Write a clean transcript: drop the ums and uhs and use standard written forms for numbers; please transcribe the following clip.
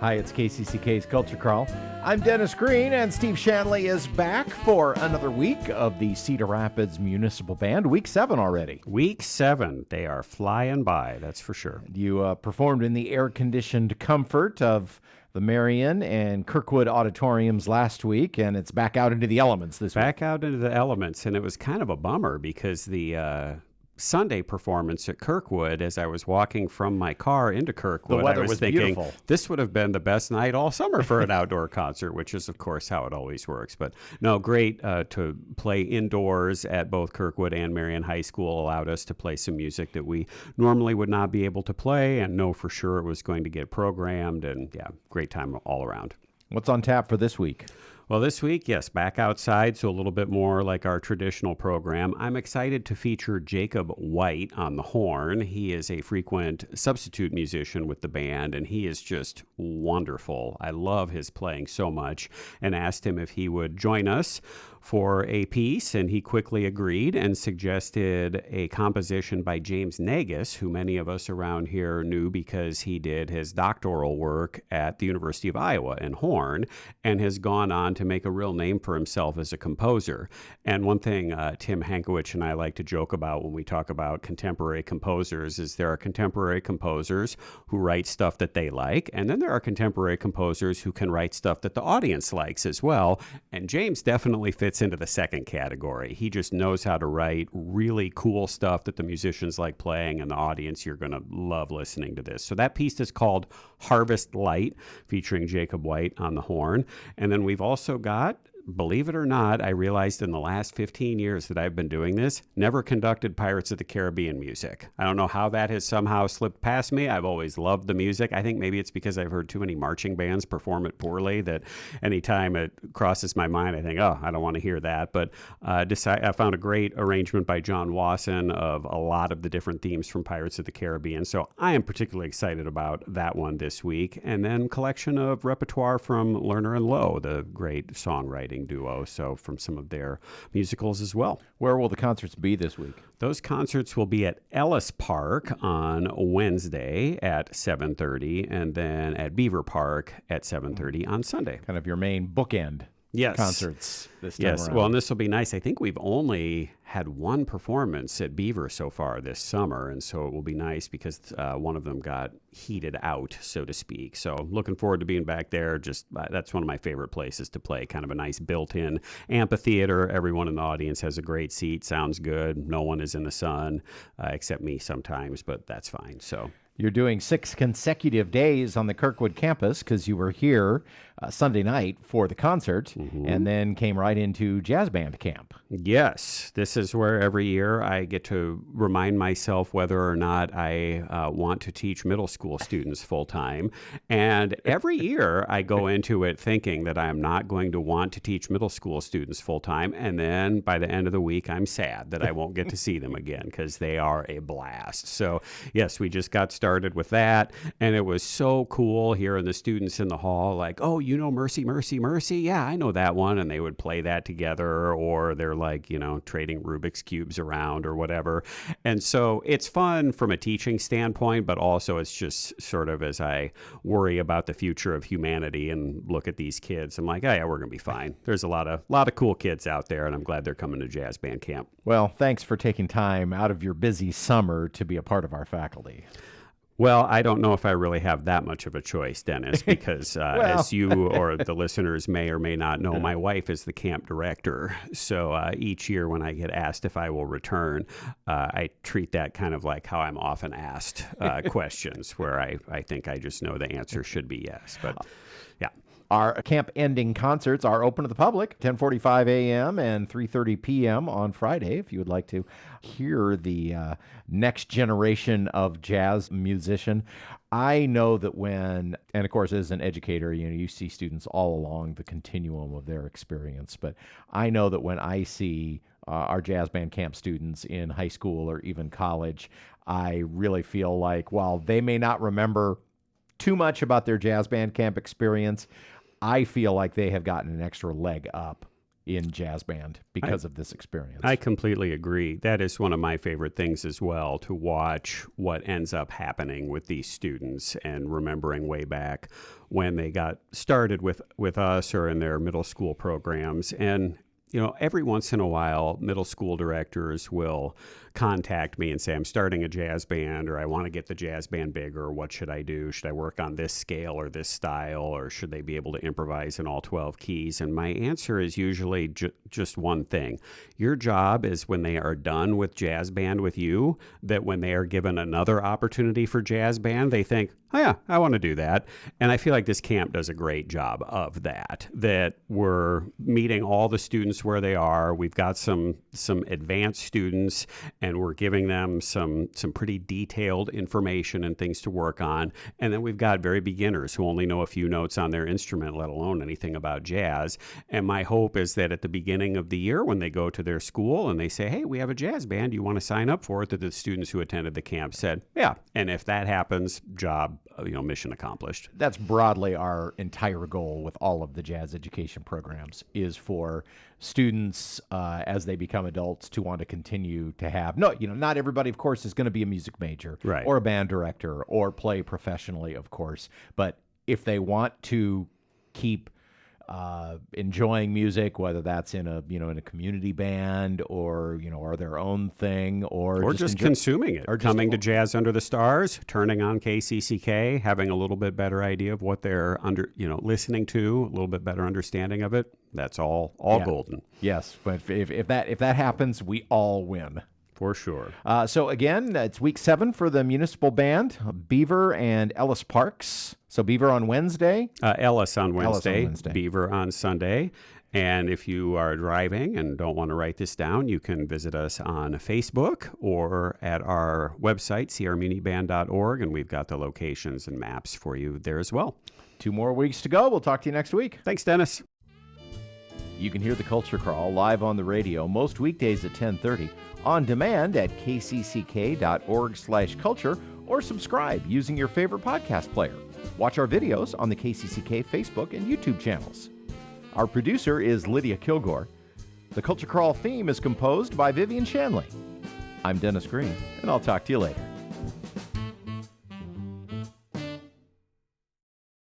Hi, it's KCCK's Culture Crawl. I'm Dennis Green, and Steve Shanley is back for another week of the Cedar Rapids Municipal Band. Week 7 already. Week 7. They are flying by, that's for sure. You performed in the air-conditioned comfort of the Marion and Kirkwood auditoriums last week, and it's back out into the elements this week. Back out into the elements, and it was kind of a bummer because the Sunday performance at Kirkwood, as I was walking from my car into Kirkwood, The weather I was was thinking, beautiful. this would have been the best night all summer for an outdoor concert, which is, of course, how it always works. But no, great to play indoors at both Kirkwood and Marion High School allowed us to play some music that we normally would not be able to play and know for sure it was going to get programmed. And yeah, great time all around. What's on tap for this week? Well, this week, yes, back outside, so a little bit more like our traditional program. I'm excited to feature Jacob White on the horn. He is a frequent substitute musician with the band, and he is just wonderful. I love his playing so much, and asked him if he would join us for a piece, and he quickly agreed and suggested a composition by James Nagus, who many of us around here knew because he did his doctoral work at the University of Iowa in horn and has gone on to make a real name for himself as a composer. And one thing Tim Hankowich and I like to joke about when we talk about contemporary composers is there are contemporary composers who write stuff that they like, and then there are contemporary composers who can write stuff that the audience likes as well. And James definitely fits into the second category. He just knows how to write really cool stuff that the musicians like playing, and the audience, you're going to love listening to this. So that piece is called Harvest Light, featuring Jacob White on the horn. And then we've also got, believe it or not, I realized in the last 15 years that I've been doing this, never conducted Pirates of the Caribbean music. I don't know how that has somehow slipped past me. I've always loved the music. I think maybe it's because I've heard too many marching bands perform it poorly that anytime it crosses my mind, I think, oh, I don't want to hear that. But I found a great arrangement by John Wasson of a lot of the different themes from Pirates of the Caribbean. So I am particularly excited about that one this week. And then collection of repertoire from Lerner and Lowe, the great songwriting duo, so from some of their musicals as well. Where will the concerts be this week? Those concerts will be at Ellis Park on Wednesday at 7:30 and then at Bever Park at 7:30 on Sunday. Kind of your main bookend concerts this time around. Well, and this will be nice. I think we've only had one performance at Beaver so far this summer, and so it will be nice because one of them got heated out, so to speak. So looking forward to being back there. Just that's one of my favorite places to play, kind of a nice built-in amphitheater. Everyone in the audience has a great seat, sounds good. No one is in the sun except me sometimes, but that's fine. So you're doing 6 consecutive days on the Kirkwood campus because you were here Sunday night for the concert and then came right into jazz band camp. Yes, this is where every year I get to remind myself whether or not I want to teach middle school students full time. And every year I go into it thinking that I am not going to want to teach middle school students full time. And then by the end of the week, I'm sad that I won't get to see them again because they are a blast. So yes, we just got started with that. And it was so cool hearing the students in the hall like, oh, you know, Mercy, Mercy, Mercy. Yeah, I know that one. And they would play that together, or they're like, you know, trading Rubik's Cubes around or whatever. And so it's fun from a teaching standpoint, but also it's just sort of as I worry about the future of humanity and look at these kids, I'm like, oh yeah, we're going to be fine. There's a lot of cool kids out there, and I'm glad they're coming to jazz band camp. Well, thanks for taking time out of your busy summer to be a part of our faculty. Well, I don't know if I really have that much of a choice, Dennis, because as you or the listeners may or may not know, my wife is the camp director. So each year when I get asked if I will return, I treat that kind of like how I'm often asked questions, where I think I just know the answer should be yes. But yeah. Our camp ending concerts are open to the public, 10:45 a.m. and 3:30 p.m. on Friday. If you would like to hear the next generation of jazz musician, I know that and of course as an educator, you see students all along the continuum of their experience. But I know that when I see our jazz band camp students in high school or even college, I really feel like while they may not remember too much about their jazz band camp experience, I feel like they have gotten an extra leg up in jazz band because of this experience. I completely agree. That is one of my favorite things as well, to watch what ends up happening with these students and remembering way back when they got started with us or in their middle school programs. And every once in a while, middle school directors will contact me and say, I'm starting a jazz band, or I want to get the jazz band bigger. What should I do? Should I work on this scale or this style, or should they be able to improvise in all 12 keys? And my answer is usually just one thing. Your job is, when they are done with jazz band with you, that when they are given another opportunity for jazz band, they think, oh yeah, I want to do that. And I feel like this camp does a great job of that we're meeting all the students where they are. We've got some advanced students, and we're giving them some pretty detailed information and things to work on. And then we've got very beginners who only know a few notes on their instrument, let alone anything about jazz. And my hope is that at the beginning of the year, when they go to their school and they say, hey, we have a jazz band, you want to sign up for it, that the students who attended the camp said, yeah. And if that happens, mission accomplished. That's broadly our entire goal with all of the jazz education programs, is for students as they become adults to want to continue to have, not everybody, of course, is going to be a music major, right, or a band director or play professionally, of course. But if they want to keep enjoying music, whether that's in a community band or their own thing, or just consuming it, or coming to Jazz Under the Stars, turning on KCCK, having a little bit better idea of what they're listening to, a little bit better understanding of it. That's all golden. Yes, but if that happens, we all win. For sure. So again, it's week 7 for the municipal band, Bever and Ellis Parks. So Bever on Wednesday. Ellis on Wednesday, Bever on Sunday. And if you are driving and don't want to write this down, you can visit us on Facebook or at our website, crmuniband.org, and we've got the locations and maps for you there as well. 2 more weeks to go. We'll talk to you next week. Thanks, Dennis. You can hear the Culture Crawl live on the radio most weekdays at 10:30, on demand at kcck.org/culture, or subscribe using your favorite podcast player. Watch our videos on the KCCK Facebook and YouTube channels. Our producer is Lydia Kilgore. The Culture Crawl theme is composed by Vivian Shanley. I'm Dennis Green, and I'll talk to you later.